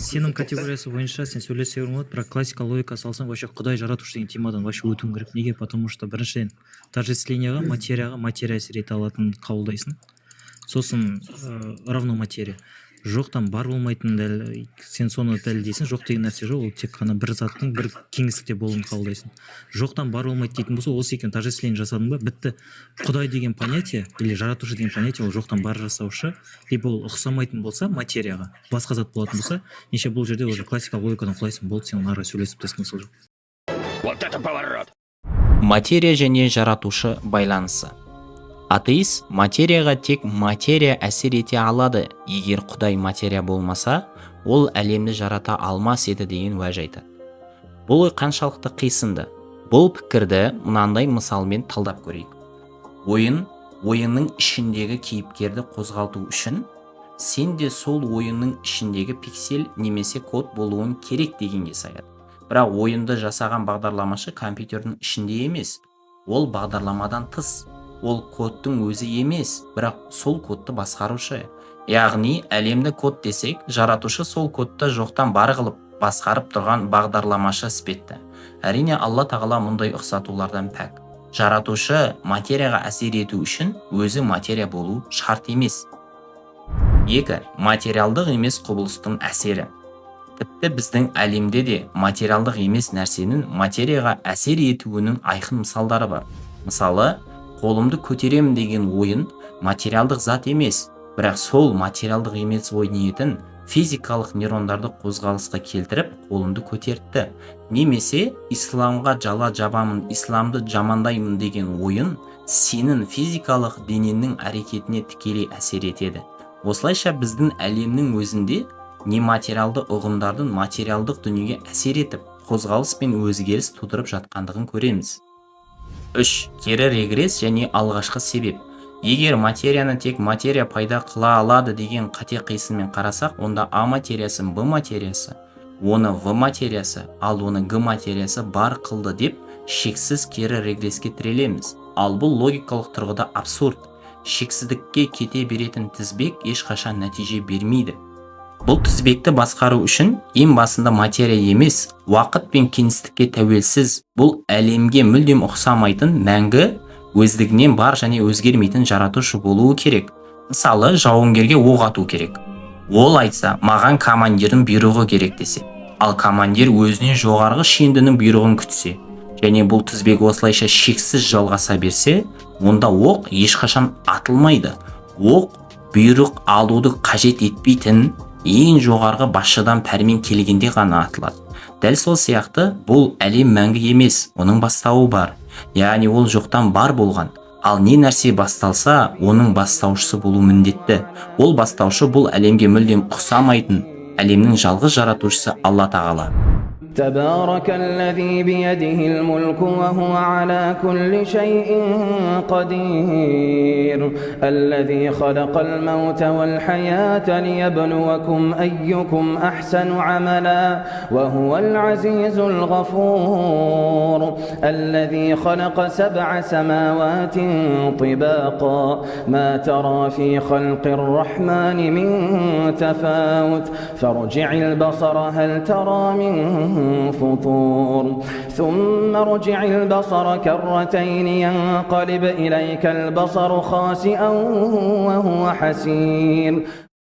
Сенім категориясы бойынша сен сөйлесе болады, бірақ классика логика салсаң вообще Құдай жаратушы деген темадан вообще өтуің керек. Неге? Потому что біріншіден тождествлениеға, материя әсер ете алатынын қабылдайсың. Сосын равно материя. Жоқтан бар болмайтын дәл сен соны дәлелдейсің. Жоқ деген нәрсе жоқ, ол тек қана бір заттың бір кеңістікте болуын қабылдайсың. Жоқтан бар болмайды дейтін болса, ол секен тождествление жасадың ба, бітті. Құдай деген понятие или жаратушы деген понятие ол жоқтан бар жасаушы, либо ол ұқсамайтын болса материяға, басқа зат болатын болса, неше бұл жерде уже классикалық логикадан құлайсың, болды, сен ары сөйлесіп те смысл жоқ. Вот это поворот! Материя және жаратушы байланысы. Атеист материяға тек материя әсер ете алады. Егер Құдай материя болмаса, ол әлемді жарата алмас еді деген уәж айтады. Бұл ой қаншалықты қисынды? Бұл пікірді мынандай мысалмен талдап көрейік. Ойынның ішіндегі кейіпкерді қозғалту үшін сен де сол ойынның ішіндегі пиксель немесе код болуын керек дегенге саяды. Бірақ ойынды жасаған бағдарламашы компьютердің ішінде емес, ол бағдарламадан тыс. Ол кодтың өзі емес, бірақ сол кодты басқарушы. Яғни әлемді код десек, жаратушы сол кодты жоқтан бар қылып басқарып тұрған бағдарламашы іспетті. Әрине Алла тағала мұндай ұқсатулардан пәк. Жаратушы материяға әсер ету үшін өзі материя болу шарт емес. 2. Материалдық емес құбылыстың әсері. Тіпті біздің әлемде де материалдық емес нәрсенің материяға әсер етуінің айқын мысалдары бар. Мысалы, қолымды көтеремін деген ойын материалдық зат емес, бірақ сол материалдық емес ой ниетін физикалық нейрондарды қозғалысқа келтіріп, қолымды көтертті. Немесе исламға жала жабамын, исламды жамандаймын деген ойын сенің физикалық дененің әрекетіне тікелей әсер етеді. Осылайша біздің әлемнің өзінде нематериалды ұғымдардың материалдық дүниеге әсер етіп, қозғалыс пен өзгеріс тудырып жатқандығын көреміз. 3. Кері регресс және алғашқы себеп. Егер материяны тек материя пайда қыла алады деген қате қисынмен қарасақ, онда А материясы, Б материясы, оны В материясы, ал оны Г материясы бар қылды деп шексіз кері регресске тірелеміз. Ал бұл логикалық тұрғыда абсурд. Шексіздікке кете беретін тізбек ешқашан нәтиже бермейді. Бұл тізбекті басқару үшін ең басында материя емес, уақыт пен кеңістікке тәуелсіз, бұл әлемге мүлдем ұқсамайтын, мәңгі, өздігінен бар және өзгермейтін жаратушы болуы керек. Мысалы, жауынгерге оқ ату керек. Ол айтса, маған командирдің бұйрығы керек десе, ал командир өзінен жоғарғы шендінің бұйрығын күтсе, және бұл тізбек осылайша шексіз жалғаса берсе, онда оқ ешқашан атылмайды. Оқ бұйрық алуды қажет етпейтін, ең жоғарғы басшыдан пәрмен келгенде ғана атылады. Дәл сол сияқты бұл әлем мәңгі емес, оның бастауы бар. Яғни ол жоқтан бар болған. Ал не нәрсе басталса, оның бастаушысы болу міндетті. Ол бастаушы бұл әлемге мүлдем ұқсамайтын, әлемнің жалғыз жаратушысы Алла тағала. تبارك الذي بيده الملك وهو على كل شيء قدير الذي خلق الموت والحياة ليبلوكم أيكم أحسن عملا وهو العزيز الغفور الذي خلق 7 سماوات طباقا ما ترى في خلق الرحمن من تفاوت فارجع البصر هل ترى من فطور ثم رجع البصر كرتين ينقلب إليك البصر خاسئا وهو حسير